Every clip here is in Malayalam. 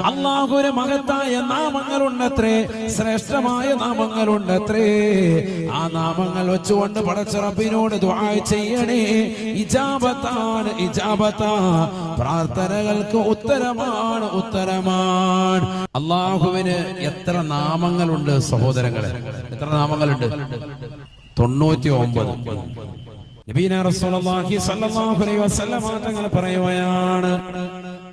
അല്ലാഹുവിന് മഹത്തായ നാമങ്ങളുണ്ടത്രേ, ശ്രേഷ്ഠമായ നാമങ്ങളുണ്ടത്രേ. ആ നാമങ്ങൾ വെച്ചുകൊണ്ട് പടച്ച റബ്ബിനോട് ദുആ ചെയ്യണേ. ഇജാബത്താണ്, ഇജാബത്താ. പ്രാർത്ഥനകൾക്ക് ഉത്തരമാണ്, ഉത്തരമാണ്. അല്ലാഹുവിന് എത്ര നാമങ്ങളുണ്ട് സഹോദരങ്ങളെ? എത്ര നാമങ്ങളുണ്ട്? 99. നബീന റസൂലുള്ളാഹി സ്വല്ലല്ലാഹു അലൈഹി വസല്ലം തങ്ങൾ പറയുകയാണ്,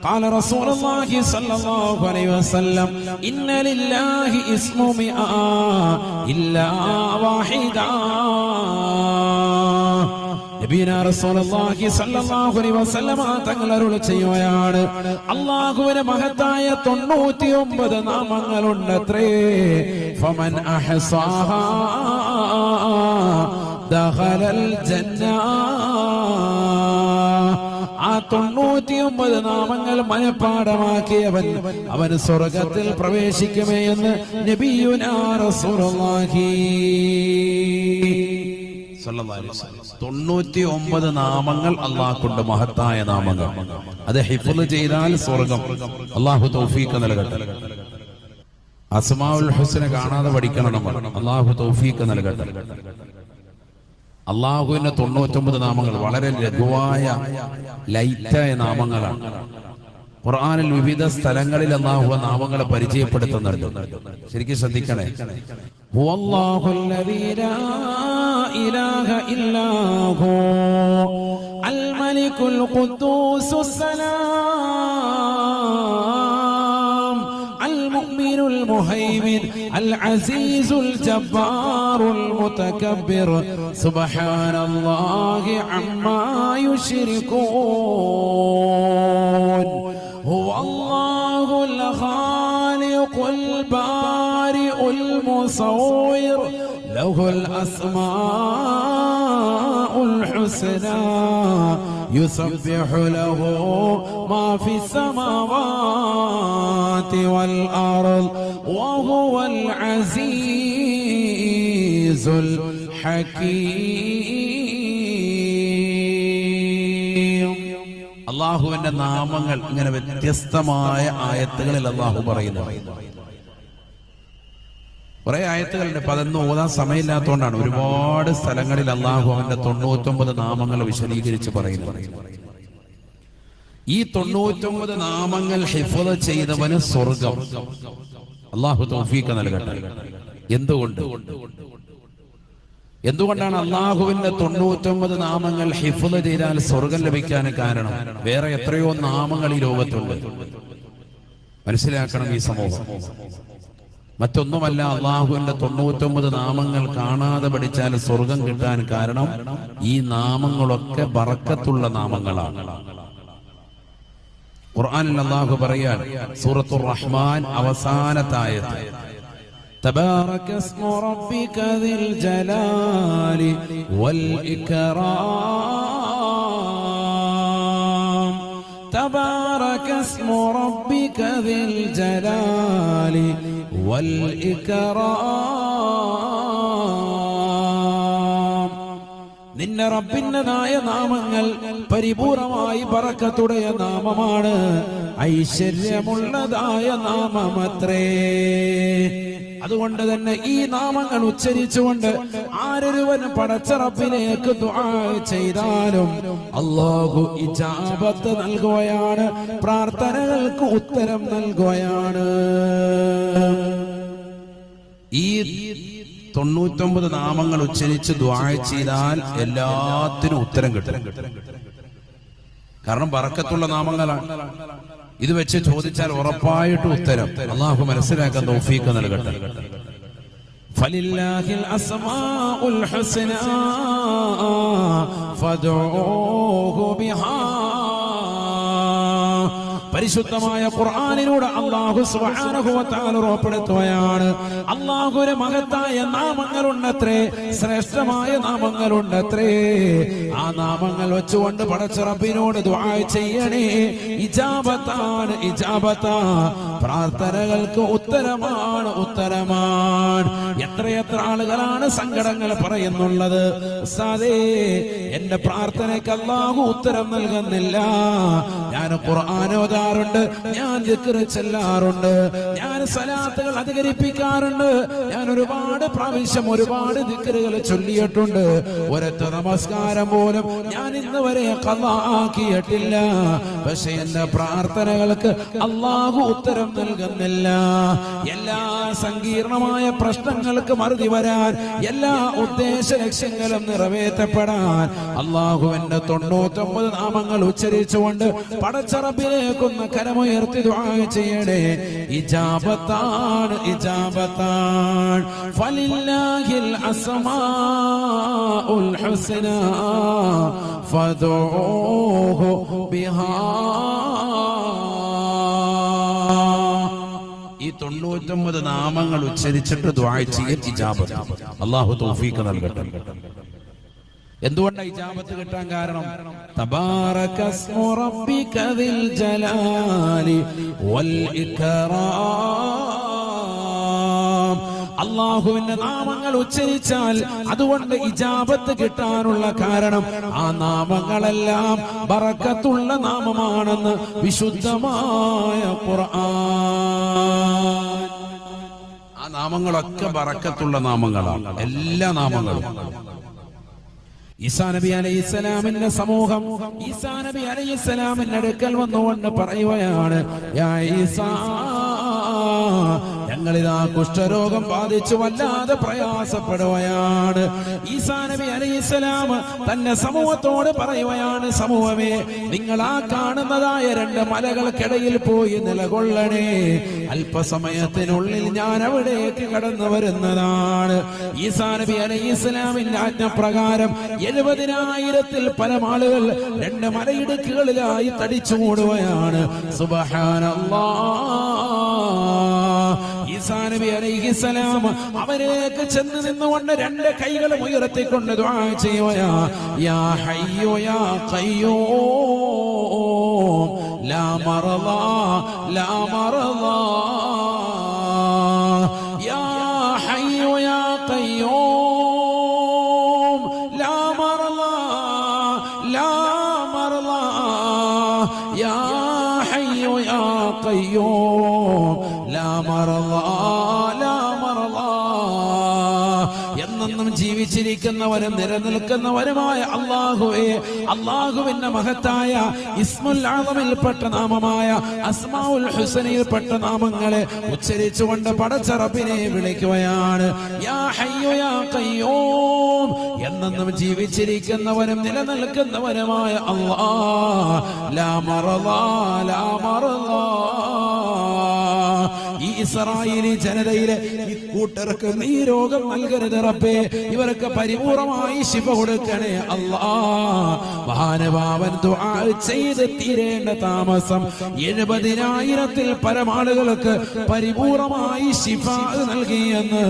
قال رسول الله صلى الله عليه وسلم إن لله اسم مئة إلا واحدا. നബീന റസൂലുള്ളാഹി സ്വല്ലല്ലാഹു അലൈഹി വസല്ലം തങ്ങൾ അരുളി ചെയ്യുകയാണ്, അല്ലാഹുവിന്റെ മഹത്തായ 99 നാമങ്ങളുണ്ടത്രേ. ഫമൻ അഹ്സാഹാ ദഖലൽ ജന്ന. ആ 99 നാമങ്ങൾ മനഃപ്പാഠമാക്കിയവൻ അവൻ സ്വർഗത്തിൽ പ്രവേശിക്കുമേ എന്ന് നബിയുനാ റസൂലുള്ളാഹി സ്വല്ലല്ലാഹു അലൈഹി വസല്ലം. 99 നാമങ്ങൾ അല്ലാഹുവിന്റെ മഹത്തായ നാമങ്ങൾ. അത് ഹിഫ്ള് ചെയ്താൽ സ്വർഗം. അല്ലാഹു തൗഫീഖ് നൽകട്ടെ. അസ്മാഉൽ ഹുസ്ന കാണാതെ പഠിക്കണം നമ്മൾ. അല്ലാഹു തൗഫീഖ് നൽകട്ടെ. അല്ലാഹുവിന്റെ 99 നാമങ്ങൾ വളരെ ലഘുവായ ലൈറ്റായ നാമങ്ങളാണ്. ഖുർആനിൽ വിവിധ സ്ഥലങ്ങളിൽ അല്ലാഹു നാമങ്ങളെ പരിചയപ്പെടുത്തുന്നുണ്ട്. ശരിക്കും ശ്രദ്ധിക്കണേ. ഹുവല്ലാഹുല്ലദീ ലാ ഇലാഹ ഇല്ലാ ഹു അൽ മലികുൽ ഖുദ്ദൂസുസ് സലാം അൽ മുഅ്മിനുൽ മുഹൈമിൻ അൽ അസീസുൽ ജബ്ബാറുൽ മുതകബ്ബിർ സുബ്ഹാനല്ലാഹി അമ്മാ യുശ്രികൂൻ. ഹുവല്ലാഹുൽ ഖാലിഖുൽ ബാരിഉൽ മുസവ്വിർ ലഹുൽ അസ്മാഉൽ ഹുസ്നാ യുസബ്ബിഹു ലഹു മാ ഫിസ് സമാവാതി വൽ അർദ് വഹുവൽ അസീസുൽ ഹകീം. അല്ലാഹുവിന്റെ നാമങ്ങൾ ഇങ്ങനെ വ്യത്യസ്തമായ ആയത്തുകളിൽ അല്ലാഹു പറയുന്നു. കുറെ ആയത്തുകളുണ്ട്. അതൊന്നും ഓതാൻ സമയമില്ലാത്തതുകൊണ്ടാണ്. ഒരുപാട് സ്ഥലങ്ങളിൽ അല്ലാഹു അവന്റെ 99 നാമങ്ങൾ വിശദീകരിച്ച് പറയുന്നു. ഈ 99 നാമങ്ങൾ ഹിഫ്ള് ചെയ്തവന് സ്വർഗം. അല്ലാഹു തൗഫീഖ് നൽകട്ടെ. എന്തുകൊണ്ടാണ് അല്ലാഹുവിന്റെ 99 നാമങ്ങൾ ഹിഫ്ള് ചെയ്താൽ സ്വർഗം ലഭിക്കാൻ കാരണം? വേറെ എത്രയോ നാമങ്ങൾ ഈ ലോകത്തുണ്ട്. മനസ്സിലാക്കണം ഈ സമൂഹം. മറ്റൊന്നുമല്ല, അല്ലാഹുവിന്റെ 99 നാമങ്ങൾ കാണാതെ പഠിച്ചാൽ സ്വർഗം കിട്ടാൻ കാരണം ഈ നാമങ്ങളൊക്കെ ബറക്കത്തുള്ള നാമങ്ങളാണ്. ഖുർആനിൽ അല്ലാഹു പറയാൻ, സൂറത്തുർ റഹ്മാൻ അവസാനത്തെ ആയത്ത്, തബാറക ഇസ്മു റബ്ബിക ദിൽ ജലാലി വൽ ഇക്റാം. തബാറക ഇസ്മു റബ്ബിക ദിൽ ജലാലി വൽ ഇക്റാം. നിന്റെ റബ്ബിൻ്റെതായ നാമങ്ങൾ പരിപൂർണമായി ബറക്കത്തുடைய നാമമാണ്, ഐശ്വര്യമുള്ളതായ നാമമത്രേ. അതുകൊണ്ട് തന്നെ ഈ നാമങ്ങൾ ഉച്ചരിച്ചുകൊണ്ട് ആരൊരുവൻ പടച്ച റബ്ബിലേക്ക് ദുആ ചെയ്താലും അല്ലാഹു ഇജാബത്ത് നൽകുകയാണ്, പ്രാർത്ഥനകൾക്ക് ഉത്തരം നൽകുകയാണ്. ഈ 99 നാമങ്ങൾ ഉച്ചരിച്ച് ദുആ ചെയ്താൽ എല്ലാത്തിനും ഉത്തരം കിട്ടും. കാരണം ബറക്കത്തുള്ള നാമങ്ങളാണ്. ഇത് വെച്ച് ചോദിച്ചാൽ ഉറപ്പായിട്ട് ഉത്തരം. അല്ലാഹു മനസ്സിലാക്കാൻ തൗഫീഖ് നൽകട്ടെ. ഫലില്ലാഹിൽ അസ്മാഉൽ ഹുസ്നാ ഫദ്ഊഹു ബിഹാ. പരിശുദ്ധമായ ഖുർആനിലൂടെ അല്ലാഹു സുബ്ഹാനഹു വ തആല ഉറപ്പെടുത്തുകയാണ്, അല്ലാഹുവിന്റെ മഹത്തായ നാമങ്ങളുണ്ടത്രേ, ശ്രേഷ്ഠമായ നാമങ്ങളുണ്ടത്രേ. ആ നാമങ്ങൾ വെച്ചുകൊണ്ട് പടച്ച റബ്ബിനോട് ദുആ ചെയ്യണേ. ഇജാബത്താണ്, ഇജാബത്താ. പ്രാർത്ഥനകൾക്ക് ഉത്തരമാണ്, ഉത്തരമാണ്. എത്രയെത്ര ആളുകളാണ് സങ്കടങ്ങൾ പറയുന്നുള്ളത്, ഉസ്താദേ എന്റെ പ്രാർത്ഥനയ്ക്ക് അല്ലാഹു ഉത്തരം നൽകുന്നില്ല, ഞാൻ ഖുർആൻ ഓതാ ഓതാറുണ്ട്, ഞാൻ ദിക്ർ ചെല്ലാറുണ്ട്, ഞാൻ സലാത്തുകൾ അധികരിപ്പിക്കാറുണ്ട്, ഞാൻ ഒരുപാട് പ്രാവശ്യം ഒരുപാട് ദിക്റുകൾ ചൊല്ലിയിട്ടുണ്ട്. ഒരൊറ്റ നമസ്കാരം പോലും ഞാൻ ഇന്ന് വരെ ഖളാ ആക്കിയിട്ടില്ല. പക്ഷെ എന്റെ പ്രാർത്ഥനകൾക്ക് അല്ലാഹു ഉത്തരം നൽകുന്നില്ല. എല്ലാ സങ്കീർണമായ പ്രശ്നങ്ങൾക്ക് മറുപടി വരാൻ, എല്ലാ ഉദ്ദേശ ലക്ഷ്യങ്ങളും നിറവേറ്റപ്പെടാൻ അല്ലാഹുവിന്റെ 99 നാമങ്ങൾ ഉച്ചരിച്ചുകൊണ്ട് പടച്ച റബ്ബിലേക്കൊന്ന് കരമുയർത്തി ദുആ ചെയ്യണേ. ഇജാബത്താണ്, ഇജാബത്താണ്. ഫലില്ലാഹിൽ അസ്മാഉൽ ഹുസ്നാ ഫദഊഹു ബിഹാ. ഈ 99 നാമങ്ങൾ ഉച്ചരിച്ചിട്ട് ദുആ ചെയ്യൽ ഇജാബത്ത്. അല്ലാഹു തൗഫീഖ് നൽകട്ടെ. എന്തുകൊണ്ടാണ് ഇജാബത്ത് കിട്ടാൻ കാരണം? തബാറകസ്മു റബ്ബിക ദിൽ ജലാലി വൽ ഇക്റാം. അല്ലാഹുവിന്റെ നാമങ്ങൾ ഉച്ചരിച്ചാൽ അതുകൊണ്ട് ഇജാബത്ത് കിട്ടാനുള്ള കാരണം ആ നാമങ്ങളെല്ലാം ബറക്കത്തുള്ള നാമമാണെന്ന് വിശുദ്ധമായ ഖുർആൻ. ആ നാമങ്ങളൊക്കെ ബറക്കത്തുള്ള നാമങ്ങളാണ്, എല്ലാ നാമങ്ങളും. ഈസാ നബി അലൈഹിസ്സലാമിന്റെ സമൂഹം ഈസാ നബി അലൈഹിസ്സലാമിന്റെ അടുക്കൽ വന്നുകൊണ്ട് പറയുകയാണ്, യാ ഈസാ, ഞങ്ങളിതാ കുഷ്ഠരോഗം ബാധിച്ചു വല്ലാതെ പ്രയാസപ്പെടുകയാണ്. ഈസാ നബി അലൈഹിസ്സലാം തന്റെ സമൂഹത്തോട് പറയുകയാണ്, സമൂഹമേ, നിങ്ങൾ ആ കാണുന്നതായ 2 മലകൾക്കിടയിൽ പോയി നിലകൊള്ളണേ. അല്പസമയത്തിനുള്ളിൽ ഞാൻ അവിടേക്ക് കടന്നു വരുന്നതാണ്. ഈസാ നബി അലൈഹിസ്സലാമിന്റെ ആജ്ഞപ്രകാരം 70,000-ൽ പരം ആളുകൾ 2 മലയിടുക്കുകളിലായി തടിച്ചു മൂടുകയാണ്. സുബ്ഹാനല്ലാഹ്. ഈസാ നബി അലൈഹിസ്സലാം അവരേക്ക് ചെന്ന് നിന്നുകൊണ്ട് 2 കൈകളും ഉയർത്തിക്കൊണ്ട് ദുആ ചെയ്യുകയാ, യാ ഹയ്യോ യാ ഖയ്യൂം ലാ മറളാ ലാ മറളാ, യാ ഹയ്യോ യാ ഖയ്യൂം ലാ മറളാ ലാ മറളാ, യാ ഹയ്യോ യാ ഖയ്യൂം ലാ മറളാ ലാ മറളാ. എന്നെന്നും ജീവിച്ചിരിക്കുന്നവരും നിലനിൽക്കുന്നവരുമായ അല്ലാഹുവേ, അല്ലാഹുവിന്റെ മഹത്തായ ഇസ്മുൽ ആദമിൽപ്പെട്ട നാമമായ അസ്മാഉൽ ഹുസ്നയിൽപ്പെട്ട നാമങ്ങളെ ഉച്ചരിച്ചുകൊണ്ട് പടച്ച റബ്ബിനെ വിളിക്കുകയാണ്. യാ ഹയ്യോ യാ ഖയ്യൂം, എന്നെന്നും ജീവിച്ചിരിക്കുന്നവരും നിലനിൽക്കുന്നവരുമായ അല്ലാഹ്, ലാ മറളാ ലാ മറളാ. ഈ ഇസ്രായേലി ജനതയിലെ ഈ കൂട്ടർക്ക് നീ രോഗം നൽകരുത് റബ്ബേ, ഇവർക്ക് പരിപൂർണമായി ശിഫ കൊടുക്കണേ അല്ലാഹ്. മഹാനുഭാവൻ ദുആ ചെയ്ത് തീരേണ്ട താമസം 70,000-ൽ പരം ആളുകൾക്ക് പരിപൂർണമായി ശിഫ നൽകിയെന്ന്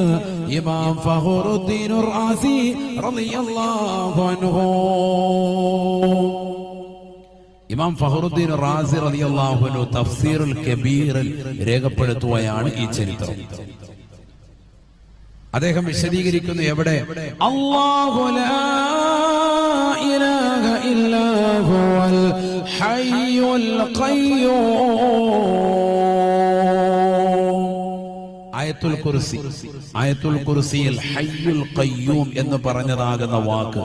ഇമാം ഫഖറുദ്ദീൻ റാസി റളിയല്ലാഹു അൻഹു. ഇമാം ഫഖറുദ്ദീൻ റാസി റളിയല്ലാഹു അൻഹു തഫ്സീറുൽ കബീറിൽ രേഖപ്പെടുത്തുകയാണ് ഈ ചരിത്രം. അദ്ദേഹം വിശദീകരിക്കുന്നു എവിടെ? അല്ലാഹു ലാ ഇലാഹ ഇല്ലാ ഹുവൽ ഹയ്യുൽ ഖയ്യൂം. ആയത്തുൽ കുർസി, ആയത്തുൽ കുർസിയിൽ ഹയ്യുൽ ഖയ്യൂം എന്ന് പറഞ്ഞതാകുന്ന വാക്ക്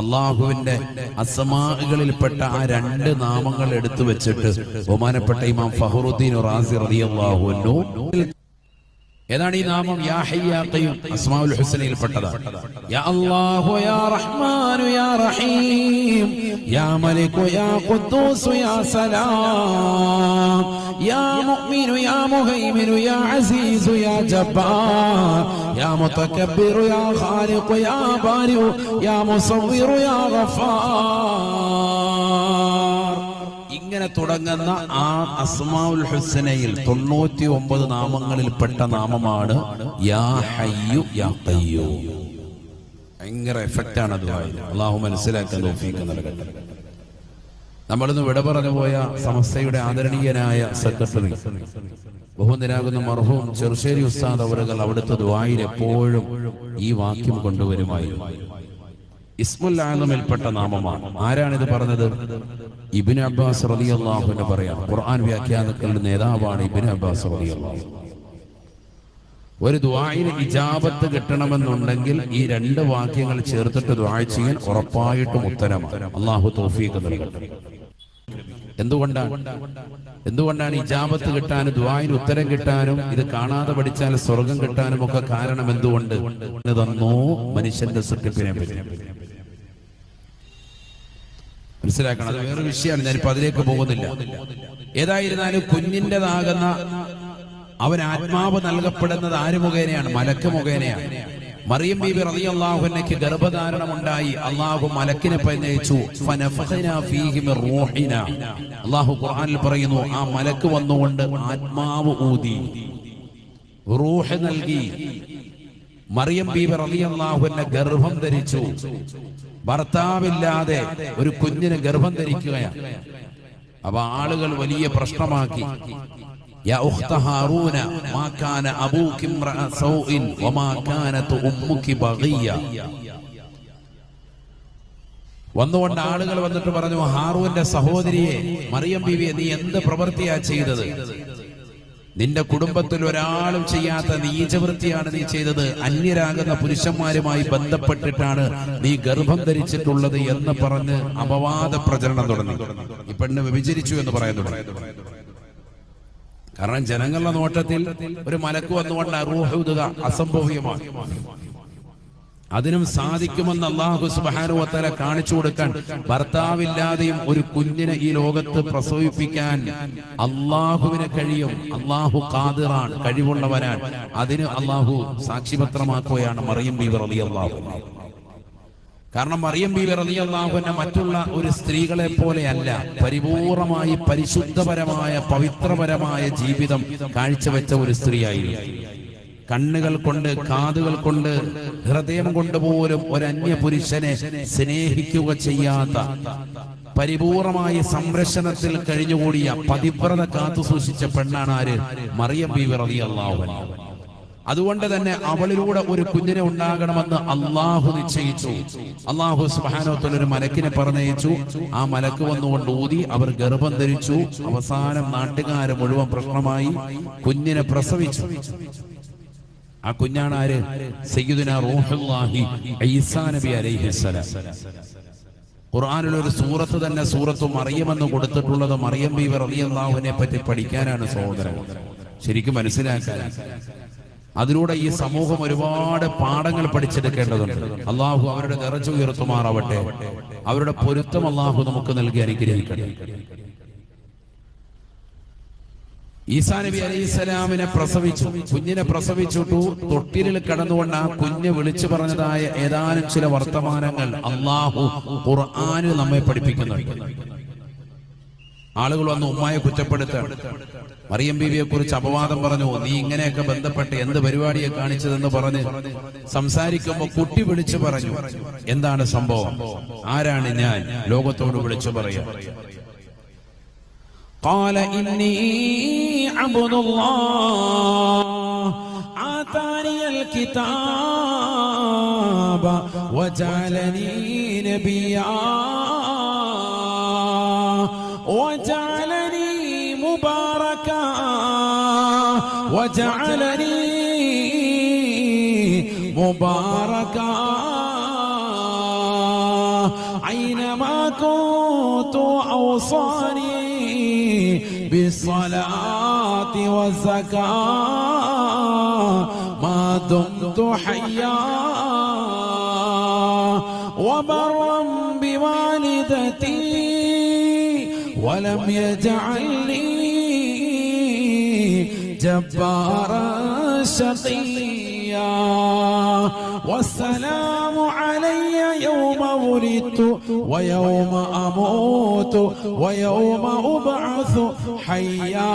അള്ളാഹുവിന്റെ അസ്മാകളിൽപ്പെട്ട ആ 2 നാമങ്ങൾ എടുത്തു വെച്ചിട്ട് ബഹുമാനപ്പെട്ട ഇമാം ഫഖറുദ്ദീൻ റാസി റളിയല്ലാഹു അൻഹു ഏതാണ് ഈ നാമം? യാ ഹയ്യ യാ ഖയ്യൂം അസ്മാഉൽ ഹുസ്നയിൽപ്പെട്ടതാണ്. യാ അല്ലാഹു യാ റഹ്മാനു യാ റഹീം യാ മലികു യാ ഖുദ്ദൂസ് യാ സലാം യാ മുഅ്മിനു യാ മുഹൈമിനു യാ അസീസു യാ ജബ്ബാർ യാ മുതകബ്ബിറു യാ ഖാലിഖു യാ ബാരിഉ യാ മുസവ്വിറു യാ ഗഫാർ. ഇങ്ങനെ തുടങ്ങുന്ന ആ അസ്മാഉൽ ഹുസ്നയിൽ 99 നാമങ്ങളിൽപ്പെട്ട നാമമാണ് യാ ഹയ്യു യാ ഖയ്യൂം. ഭയങ്കര എഫക്റ്റാണ് അത്. അള്ളാഹു മനസ്സിലാക്കാൻ തൗഫീഖ് നൽകട്ടെ. നമ്മളിന്ന് വിട പറഞ്ഞു പോയ സമസ്തയുടെ ആദരണീയനായ സെക്രട്ടറി ബഹുനിരാകുന്ന മർഹൂം ചെറുശ്ശേരി ഉസ്താദ് അവറുകൾ അവിടുത്തെ ദുആയിൽ എപ്പോഴും ഈ വാക്യം കൊണ്ടുവരുമായിരുന്നു. ഇസ്മുൽ ആലമിൽപ്പെട്ട നാമമാണ്. ആരാണിത് പറഞ്ഞത്? ഇബ്നു അബ്ബാസ് റളിയല്ലാഹു അൻഹു പറയാം. ഖുർആൻ വ്യാഖ്യാതാക്കളുടെ നേതാവാണ് ഇബ്നു അബ്ബാസ് റളിയല്ലാഹു അൻഹു. ഒരു ദുആയിന് ഇജാബത്ത് കിട്ടണമെന്നുണ്ടെങ്കിൽ ഈ രണ്ട് വാക്യങ്ങൾ ചേർത്തിട്ട് ദുആ ചെയ്യാൻ ഉറപ്പായിട്ടും ഉത്തരമാണ്. അല്ലാഹു തൗഫീഖ് നൽകട്ടെ. എന്തുകൊണ്ടാണ് ഇജാബത്ത് കിട്ടാനും ദുആയിന് ഉത്തരം കിട്ടാനും ഇത് കാണാതെ പഠിച്ചാൽ സ്വർഗം കിട്ടാനും ഒക്കെ കാരണം എന്തുകൊണ്ട് തന്നോ? മനുഷ്യന്റെ സൃഷ്ടിപ്പിനെ പറ്റി മനസ്സിലാക്കണം. അത് വേറെ വിഷയമാണ്, ഞാനിപ്പോ അതിലേക്ക് പോകുന്നില്ല. ഏതായിരുന്നാലും കുഞ്ഞിൻ്റെതാകുന്ന അവൻ ആത്മാവ് നൽകപ്പെടുന്നത് ആര് മുഖേനയാണ്? മലക്ക് മുഖേനയാണ്. മറിയം ബീബി റളിയല്ലാഹു അൻഹയ്ക്ക് ഗർഭധാരണമുണ്ടായി. അല്ലാഹു മലക്കിനെ പറഞ്ഞയച്ചു. ഫനഫഖനാ ഫീഹി മിർ റൂഹിനാ. അല്ലാഹു ഖുർആനിൽ പറയുന്നു, ആ മലക്ക് വന്നുകൊണ്ട് ആത്മാവ് ഊതി, റൂഹ് നൽകി. മറിയം ബീബി റളിയല്ലാഹു അൻഹ ഗർഭം ധരിച്ചു. ഭർത്താവില്ലാതെ ഒരു കുഞ്ഞിന് ഗർഭം ധരിക്കുകയാണ്. അപ്പൊ ആളുകൾ വലിയ പ്രശ്നമാക്കി. യാ ഉഖ്ത ഹാറൂന മാ കാന അബൂകി ഇംറഅ സൗഇൻ വമാ കാനത് ഉമ്മുകി ബഗിയ. വന്നുകൊണ്ട് ആളുകൾ വന്നിട്ട് പറഞ്ഞു, ഹാറൂന്റെ സഹോദരിയെ മറിയം ബീവിയെ, നീ എന്ത് പ്രവൃത്തിയാ ചെയ്തത്? നിന്റെ കുടുംബത്തിൽ ഒരാളും ചെയ്യാത്ത നീചവൃത്തിയാണ് നീ ചെയ്തത്. അന്യരാകുന്ന പുരുഷന്മാരുമായി ബന്ധപ്പെട്ടിട്ടാണ് നീ ഗർഭം ധരിച്ചിട്ടുള്ളത് എന്ന് പറഞ്ഞ് അപവാദ പ്രചരണം തുടങ്ങി. ഈ പെണ്ണ് വ്യഭിചരിച്ചു എന്ന് പറയുന്നു. കാരണം ജനങ്ങളുടെ നോട്ടത്തിൽ ഒരു മലക്ക് വന്നുകൊണ്ട് റൂഹ് ഊതുക അസംഭവ്യമാണ്. അതിനും സാധിക്കുമെന്ന് അല്ലാഹു സുബ്ഹാനഹു വ തആല കാണിച്ചു കൊടുക്കാൻ, ഭർത്താവില്ലാതെയും ഒരു കുഞ്ഞിനെ ഈ ലോകത്ത് പ്രസവിപ്പിക്കാൻ അല്ലാഹുവിന് കഴിയും. അല്ലാഹു ഖാദിറാണ്, കഴിവുള്ളവനാണ്. അതിന് അല്ലാഹു സാക്ഷിപത്രമാക്കുകയാണ് മറിയം ബീവി റളിയല്ലാഹു അൻഹ. കാരണം മറിയം ബീവി റളിയല്ലാഹു അൻഹ മറ്റുള്ള ഒരു സ്ത്രീകളെ പോലെയല്ല. പരിപൂർണമായി പരിശുദ്ധപരമായ പവിത്രപരമായ ജീവിതം കാഴ്ചവെച്ച ഒരു സ്ത്രീയായിരുന്നു. കണ്ണുകൾ കൊണ്ട്, കാതുകൾ കൊണ്ട്, ഹൃദയം കൊണ്ട് പോലും ഒരു അന്യ പുരുഷനെ സ്നേഹിക്കുക ചെയ്യാത്ത, പരിപൂർണമായ സംരക്ഷണത്തിൽ കഴിഞ്ഞുകൂടിയ, പതിവ്രത കാത്തു സൂക്ഷിച്ച പെണ്ണാണ് ആര്? മറിയം ബീവി റളിയല്ലാഹു അൻഹ. അതുകൊണ്ട് തന്നെ അവളിലൂടെ ഒരു കുഞ്ഞിനെ ഉണ്ടാകണമെന്ന് അള്ളാഹു നിശ്ചയിച്ചു. അള്ളാഹു സുബ്ഹാനഹു വ തആല ഒരു മലക്കിനെ പറഞ്ഞയച്ചു. ആ മലക്ക് വന്നുകൊണ്ട് ഊതി, അവർ ഗർഭം ധരിച്ചു. അവസാനം നാട്ടുകാര് മുഴുവൻ പ്രശ്നമായി, കുഞ്ഞിനെ പ്രസവിച്ചു. ആ കുഞ്ഞാണ് ആര്? സയ്യിദുനാ റൂഹുല്ലാഹി ഈസാ നബി അലൈഹിസ്സലാം. ഖുർആനിൽ ഒരു സൂറത്ത് തന്നെ സൂറത്തു മറിയം എന്ന് കൊടുത്തിട്ടുള്ളത് മറിയം ബീവി റളിയല്ലാഹു അൻഹയെ പറ്റി പഠിക്കാനാണ് സഹോദരൻ, ശരിക്കും മനസ്സിലാക്കാൻ. അതിലൂടെ ഈ സമൂഹം ഒരുപാട് പാഠങ്ങൾ പഠിച്ചെടുക്കേണ്ടതുണ്ട്. അള്ളാഹു അവരുടെ ദറജ ഉയർത്തുമാറാവട്ടെ. അവരുടെ പൊരുത്തം അള്ളാഹു നമുക്ക് നൽകി അനുഗ്രഹിക്കട്ടെ. ഈസാ നബി അലൈഹിസ്സലാമിനെ പ്രസവിച്ചു. കുഞ്ഞിനെ പ്രസവിച്ചിട്ടു തൊട്ടിലിൽ കടന്നുകൊണ്ട് ആ കുഞ്ഞ് വിളിച്ചു പറഞ്ഞതായ ഏതാനും ചില വർത്തമാനങ്ങൾ അള്ളാഹു ഖുർആനിൽ നമ്മെ പഠിപ്പിക്കുന്നുണ്ട്. ആളുകൾ വന്ന് ഉമ്മായെ കുറ്റപ്പെടുത്താണ്. മറിയം ബീവിയെ കുറിച്ച് അപവാദം പറഞ്ഞു. നീ ഇങ്ങനെയൊക്കെ ബന്ധപ്പെട്ട് എന്ത് പരിപാടിയെ കാണിച്ചതെന്ന് പറഞ്ഞ് സംസാരിക്കുമ്പോ കുട്ടി വിളിച്ചു പറഞ്ഞു, എന്താണ് സംഭവം, ആരാണ് ഞാൻ, ലോകത്തോട് വിളിച്ചു പറയാം. قال إني عبد الله آتاني الكتاب وجعلني نبيا وجعلني مباركا وجعلني مباركا أينما كنت أوصاني بالصلاة والزكاة ما دمت حيا وبرا بوالدتي ولم يجعلني جبارا شقيا والسلام علي يوم ولدت ويوم أموت ويوم أبعث حيا.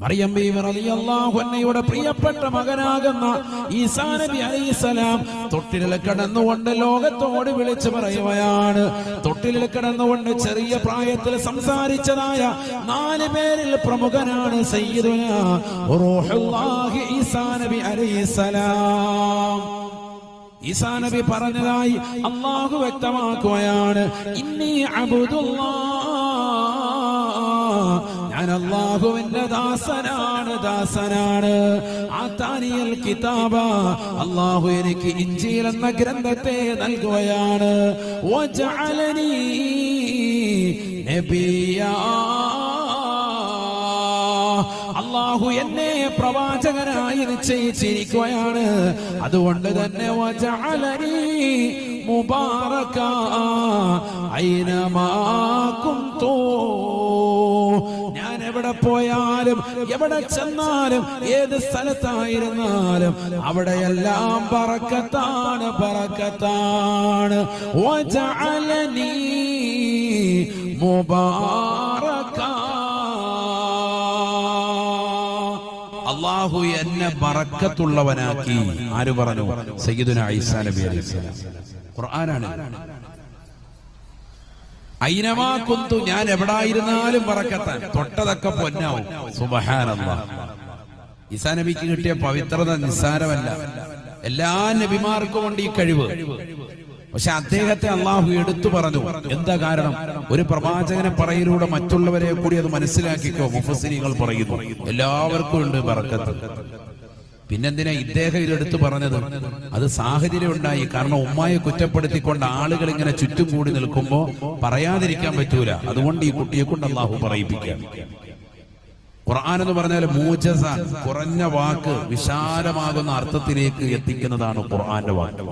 മറിയം ബീവി റളിയല്ലാഹു അൻഹയുടെ പ്രിയപ്പെട്ട മകനാകുന്ന ഈസാ നബി അലൈഹിസ്സലാം തൊട്ടിലിൽ കിടന്നുകൊണ്ട് ലോകത്തോട് വിളിച്ചു പറയുകയാണ്. തൊട്ടിലിൽ കിടന്നുകൊണ്ട് ചെറിയ പ്രായത്തിൽ സംസാരിച്ചതായ 4 പേരിൽ പ്രമുഖനാണ് സയ്യിദുനാ റൂഹുല്ലാഹി ഈസാ നബി അലൈഹിസ്സലാം. ഈസാ നബി പറഞ്ഞതായി അല്ലാഹു വ്യക്തമാക്കുകയാണ്, ഇന്നി അബ്ദുല്ലാഹ്, ഞാൻ അല്ലാഹുവിന്റെ ദാസനാണ്. ആതാനിയൽ കിതാബ, അല്ലാഹു എനിക്ക് ഇൻജീൽ എന്ന ഗ്രന്ഥത്തെ നൽകുകയാണ്. വജഅലനി നബിയാ, അല്ലാഹു എന്നെ പ്രവാചകനായി നിശ്ചയിച്ചിരിക്കുകയാണ്. അതുകൊണ്ട് തന്നെ വജഅലനി മുബാറക ഐനമാ കുന്തു, ഞാൻ എവിടെ പോയാലും എവിടെ ചെന്നാലും ഏത് സ്ഥലത്തായിരുന്നാലും അവിടെയെല്ലാം ബറക്കത്താണ്. വജഅലനി മുബാറക, അല്ലാഹു എന്നെ ബറക്കത്തുള്ളവനാക്കി. ആര് പറഞ്ഞു? സയ്യിദുനാ ഈസാ നബി അലൈഹിസ്സലാം. ഖുർആനാണ്. ഐനമാ കുന്തു, ഞാൻ എവിടായിരുന്നാലും ബറക്കത്താൻ, തൊട്ടതൊക്കെ പൊന്നാവും. സുബ്ഹാനല്ലാഹ്. ഈസാ നബിക്ക് കിട്ടിയ പവിത്രത നിസ്സാരമല്ല. എല്ലാ നബിമാർക്കും ഉണ്ട് ഈ കഴിവ്. പക്ഷെ അദ്ദേഹത്തെ അള്ളാഹു എടുത്തു പറഞ്ഞു. എന്താ കാരണം? ഒരു പ്രവാചകനെ പറയിലൂടെ മറ്റുള്ളവരെ കൂടി അത് മനസ്സിലാക്കിക്കോ. മുഫസ്സിരികൾ പറയുന്നു എല്ലാവർക്കും ഉണ്ട് ബറക്കത്ത്. പിന്നെന്തിനാ ഇദ്ദേഹം ഇതെടുത്തു പറഞ്ഞത്? അത് സാഹചര്യം ഉണ്ടായി. കാരണം ഉമ്മായെ കുറ്റപ്പെടുത്തിക്കൊണ്ട് ആളുകൾ ഇങ്ങനെ ചുറ്റും കൂടി നിൽക്കുമ്പോ പറയാതിരിക്കാൻ പറ്റൂല. അതുകൊണ്ട് ഈ കുട്ടിയെ കൊണ്ട് അള്ളാഹു പറയിപ്പിക്കാം. ഖുർആൻ എന്ന് പറഞ്ഞാൽ മൂജസ, കുറഞ്ഞ വാക്ക് വിശാലമാകുന്ന അർത്ഥത്തിലേക്ക് എത്തിക്കുന്നതാണ് ഖുർആന്റെ വാക്ക്.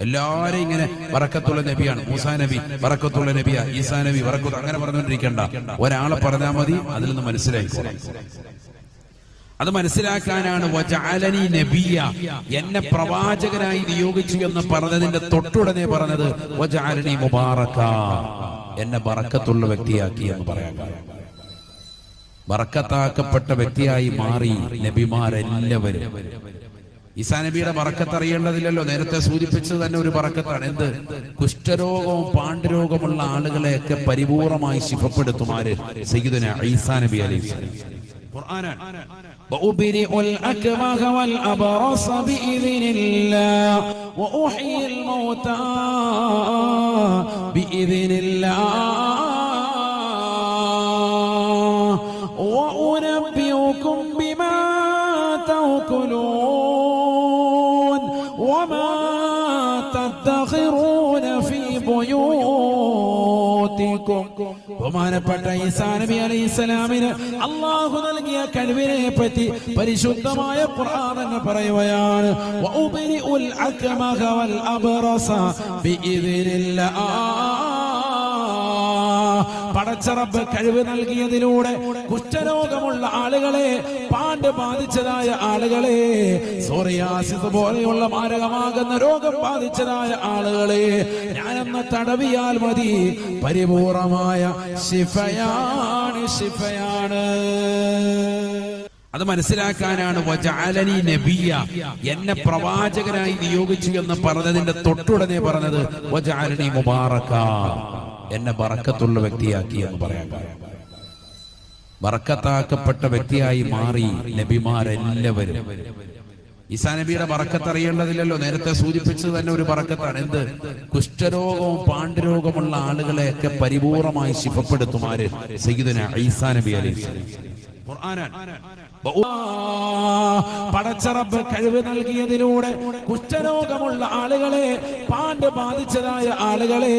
എല്ലാരെയും ഇങ്ങനെ ബറക്കത്തുള്ള നബിയാണ് മൂസാ നബി, ബറക്കത്തുള്ള നബിയാ ഈസാ നബി, ബറക്കത്ത് അങ്ങനെ പറഞ്ഞുകൊണ്ടിരിക്കണ്ട. ഒരാളെ പറഞ്ഞാൽ മതി, അതിൽ നിന്ന് മനസ്സിലായിക്കോളാം. അത് മനസ്സിലാക്കാനാണ് വജഅലനി നബിയ, എന്നെ പ്രവാചകനായി നിയോഗിച്ചു എന്ന് പറഞ്ഞതിന്റെ തൊട്ടുടനെ പറഞ്ഞത് വജഅലനി മുബാറക, എന്നെ ബറക്കത്തുള്ള വ്യക്തിയാക്കി എന്ന് പറയാൻ കാരണം ബറക്കത്താക്കപ്പെട്ട വ്യക്തിയായി മാറി നബിമാരെല്ലാവരും. ഈസാ നബിയുടെ ബറക്കത്ത് അറിയേണ്ടതില്ലല്ലോ, നേരത്തെ സൂചിപ്പിച്ചത് തന്നെ ഒരു ബറക്കത്താണ്. എന്ത്? കുഷ്ഠരോഗവും പാണ്ഡുരോഗമുള്ള ആളുകളെയൊക്കെ പരിപൂർണമായി ശിഫപ്പെടുത്തുമാര് സയ്യിദുനാ ഈസാ നബി അലൈഹിസ്സലാം. ഖുർആനാണ്. وأبرئ الأكمه والأبرص بإذن الله وأحيي الموتى بإذن الله وأنبئكم بما تأكلون وما تدخرون في بيوتكم. ബഹുമാനപ്പെട്ട ഈസാ നബി അലൈഹിസ്സലാമിന് അല്ലാഹു നൽകിയ കഴിവിനെ പറ്റി പരിശുദ്ധമായ ഖുർആൻ തന്നെ പറയുകയാണ്. വഉബരിഉൽ അക്മഹ വൽ അബ്റസ ബിഇദ്നില്ലാഹ്. പടച്ച റബ്ബ് കഴിവ് നൽകിയതിലൂടെ കുഷ്ഠരോഗമുള്ള ആളുകളെ, പാണ്ട് ബാധിച്ചതായ ആളുകളെ, സോറിയാസിസ് പോലെയുള്ള മാരകമാകുന്ന രോഗം ബാധിച്ചതായ ആളുകളെ ഞാനെന്ന് തടവിയാൽ മതി, പരിപൂർണമായ ശിഫയാണ്. അത് മനസ്സിലാക്കാനാണ് വജഅലനി നബിയ, എന്നെ പ്രവാചകനായി നിയോഗിച്ചു എന്ന് പറഞ്ഞതിന്റെ തൊട്ടുടനെ പറഞ്ഞത് വജഅലനി മുബാറക, എന്നെ ബറക്കത്തുള്ള വ്യക്തിയാക്കി എന്ന് പറയാൻ കാരണം ബറക്കത്താക്കപ്പെട്ട വ്യക്തിയായി മാറി നബിമാരെല്ലാവരും. ഈസാ നബിയുടെ ബറക്കത്ത് അറിയേണ്ടതില്ലല്ലോ, നേരത്തെ സൂചിപ്പിച്ചത് തന്നെ ഒരു ബറക്കത്താണ്. എന്ത്? കുഷ്ഠരോഗവും പാണ്ഡുരോഗമുള്ള ആളുകളെയൊക്കെ പരിപൂർണമായി ശിഫപ്പെടുത്തുമാര് സയ്യിദുനാ ഈസാ നബി അലൈഹിസ്സലാം. ഖുർആനാണ്. പടച്ച റബ്ബ് കഴിവ് നൽകിയതിലൂടെ കുഷ്ഠരോഗമുള്ള ആളുകളെ, പാണ്ട് ബാധിച്ചതായ ആളുകളെ